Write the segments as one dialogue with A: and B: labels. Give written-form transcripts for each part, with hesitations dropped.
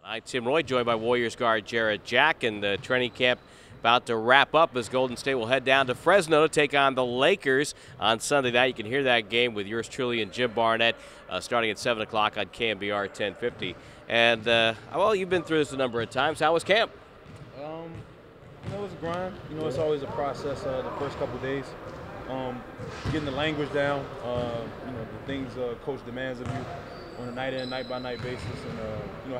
A: I'm Tim Roy, joined by Warriors guard Jarrett Jack, and the training camp about to wrap up as Golden State will head down to Fresno to take on the Lakers on Sunday night. You can hear that game with yours truly and Jim Barnett starting at 7 o'clock on KMBR 1050. And, well, you've been through this a number of times. How was camp?
B: It was a grind. It's always a process the first couple of days. Getting the language down, the things coach demands of you on a night-in, night-by-night basis. And,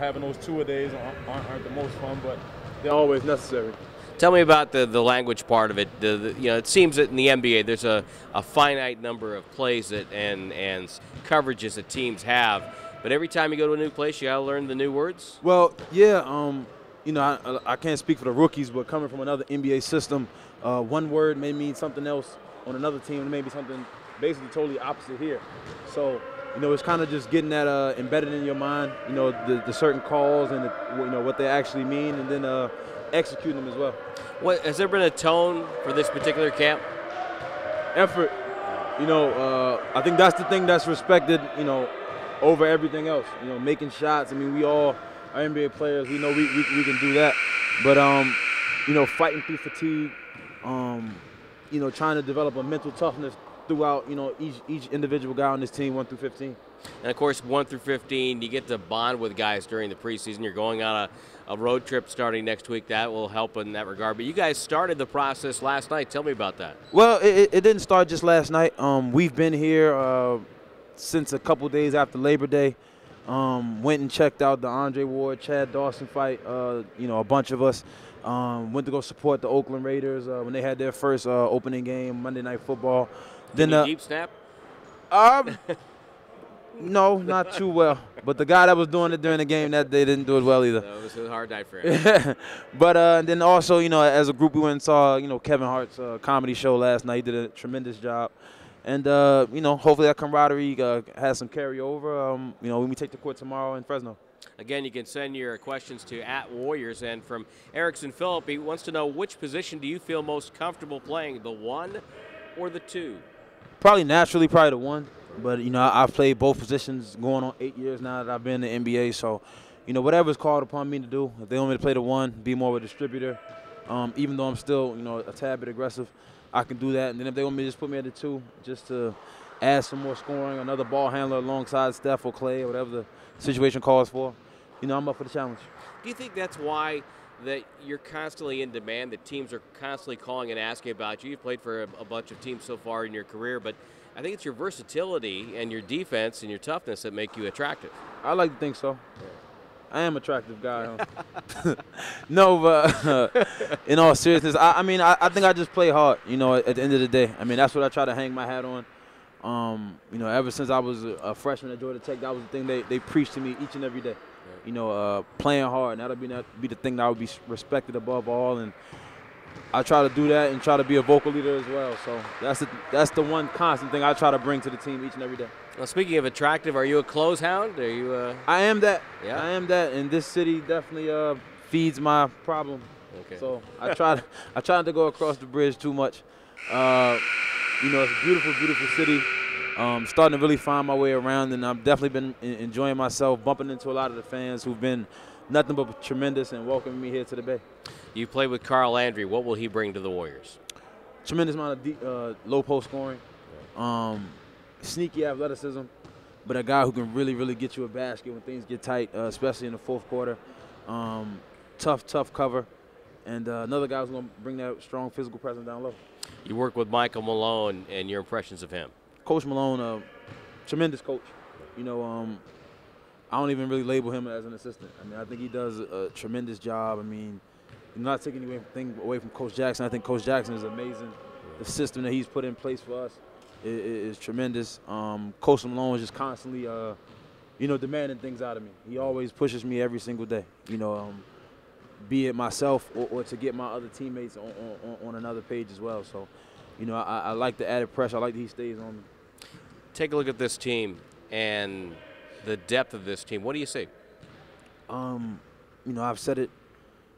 B: having those two-a-days aren't the most fun, but they're always necessary.
A: Tell me about the language part of it. It seems that in the NBA there's a finite number of plays and coverages that teams have. But every time you go to a new place, you got to learn the new words?
B: Well, yeah. I can't speak for the rookies, but coming from another NBA system, one word may mean something else on another team. It may be something basically totally opposite here. So, it's kind of just getting that embedded in your mind, the certain calls and, what they actually mean, and then executing them as well.
A: Has there been a tone for this particular camp?
B: Effort. I think that's the thing that's respected, over everything else. Making shots. I mean, we all are NBA players. We know we can do that. But, fighting through fatigue, trying to develop a mental toughness throughout, each individual guy on this team, 1 through 15.
A: And, of course, 1 through 15, you get to bond with guys during the preseason. You're going on a road trip starting next week. That will help in that regard. But you guys started the process last night. Tell me about that.
B: Well, it didn't start just last night. We've been here since a couple days after Labor Day. Went and checked out the Andre Ward, Chad Dawson fight. A bunch of us went to go support the Oakland Raiders when they had their first opening game, Monday Night Football.
A: Did you deep snap?
B: No, not too well. But the guy that was doing it during the game that day didn't do it well either.
A: No, it was a hard night for him.
B: But then also, as a group, we went and saw, Kevin Hart's comedy show last night. He did a tremendous job. And, hopefully that camaraderie has some carryover, when we take the court tomorrow in Fresno.
A: Again, you can send your questions to @Warriors. And from Erickson Phillip, he wants to know, which position do you feel most comfortable playing, the 1 or the 2?
B: Probably the 1. But, I've played both positions going on 8 years now that I've been in the NBA. So, whatever's called upon me to do, if they want me to play the 1, be more of a distributor, even though I'm still, a tad bit aggressive, I can do that. And then if they want me to just put me at the 2, just to add some more scoring, another ball handler alongside Steph or Clay or whatever the situation calls for, I'm up for the challenge.
A: Do you think that's why that you're constantly in demand, that teams are constantly calling and asking about you? You've played for a bunch of teams so far in your career, but I think it's your versatility and your defense and your toughness that make you attractive.
B: I like to think so. Yeah. I am an attractive guy. No, but in all seriousness, I think I just play hard, at the end of the day. I mean, that's what I try to hang my hat on. Ever since I was a freshman at Georgia Tech, that was the thing they preached to me each and every day. Playing hard, and that'll be the thing that would be respected above all. And I try to do that and try to be a vocal leader as well. So that's the one constant thing I try to bring to the team each and every day.
A: Well, speaking of attractive, are you a clothes hound? Are you?
B: I am that.
A: Yeah.
B: I am that, and this city definitely feeds my problem.
A: Okay.
B: So I try not to go across the bridge too much. It's a beautiful, beautiful city. Starting to really find my way around, and I've definitely been enjoying myself, bumping into a lot of the fans who've been nothing but tremendous and welcoming me here to the Bay.
A: You played with Carl Landry. What will he bring to the Warriors?
B: Tremendous amount of low post scoring, sneaky athleticism, but a guy who can really, really get you a basket when things get tight, especially in the fourth quarter. Tough cover, and another guy who's going to bring that strong physical presence down low.
A: You work with Michael Malone, and your impressions of him?
B: Coach Malone, tremendous coach. I don't even really label him as an assistant. I mean, I think he does a tremendous job. I mean, I'm not taking anything away from Coach Jackson. I think Coach Jackson is amazing. The system that he's put in place for us is tremendous. Coach Malone is just constantly, demanding things out of me. He always pushes me every single day, be it myself or to get my other teammates on another page as well. So, I like the added pressure. I like that he stays on me.
A: Take a look at this team and the depth of this team. What do you see?
B: I've said it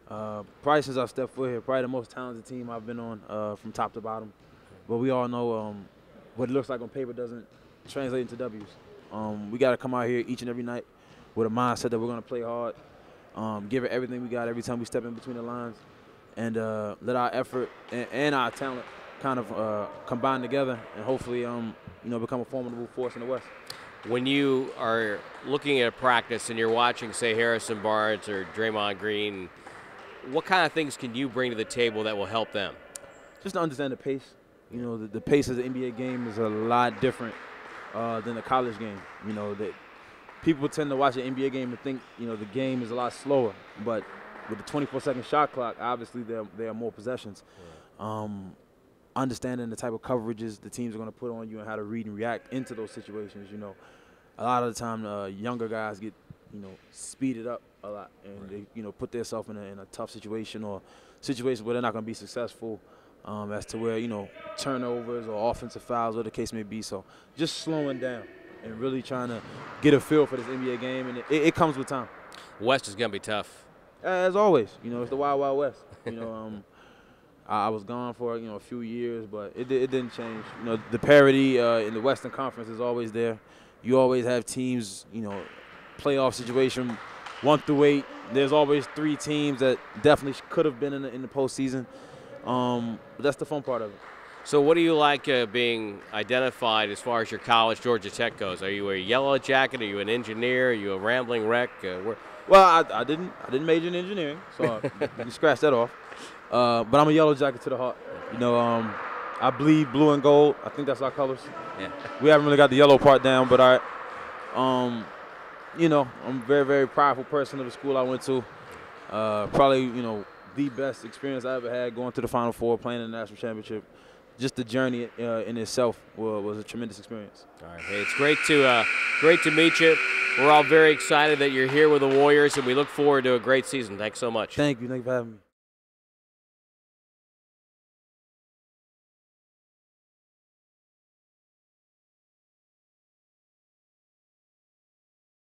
B: probably since I've stepped foot here, probably the most talented team I've been on from top to bottom. But we all know what it looks like on paper doesn't translate into W's. We got to come out here each and every night with a mindset that we're going to play hard. give it everything we got every time we step in between the lines, and let our effort and our talent kind of combine together, and hopefully, become a formidable force in the West.
A: When you are looking at a practice and you're watching, say, Harrison Barnes or Draymond Green, what kind of things can you bring to the table that will help them?
B: Just to understand the pace. You know, the pace of the NBA game is a lot different than the college game. You know, that people tend to watch the NBA game and think, the game is a lot slower. But with the 24-second shot clock, obviously there are more possessions. Yeah. Understanding the type of coverages the teams are going to put on you and how to read and react into those situations. A lot of the time younger guys get, speeded up a lot, and they, put themselves in a tough situation or situation where they're not going to be successful, as to where, turnovers or offensive fouls or the case may be. So just slowing down and really trying to get a feel for this NBA game, and it comes with time.
A: West is going to be tough.
B: As always, it's the Wild Wild West. I was gone for a few years, but it didn't change. The parity in the Western Conference is always there. You always have teams, playoff situation, 1 through 8. There's always 3 teams that definitely could have been in the postseason. But that's the fun part of it.
A: So what do you like being identified as far as your college Georgia Tech goes? Are you a yellow jacket? Are you an engineer? Are you a rambling wreck?
B: Well, I didn't major in engineering, so you can scratch that off. But I'm a yellow jacket to the heart. I bleed blue and gold. I think that's our colors. Yeah. We haven't really got the yellow part down, but I'm a very, very prideful person of the school I went to. Probably, the best experience I ever had going to the Final Four, playing in the national championship. Just the journey in itself was a tremendous experience.
A: All right, hey, it's great to meet you. We're all very excited that you're here with the Warriors, and we look forward to a great season. Thanks so much.
B: Thank you. Thank you for having me.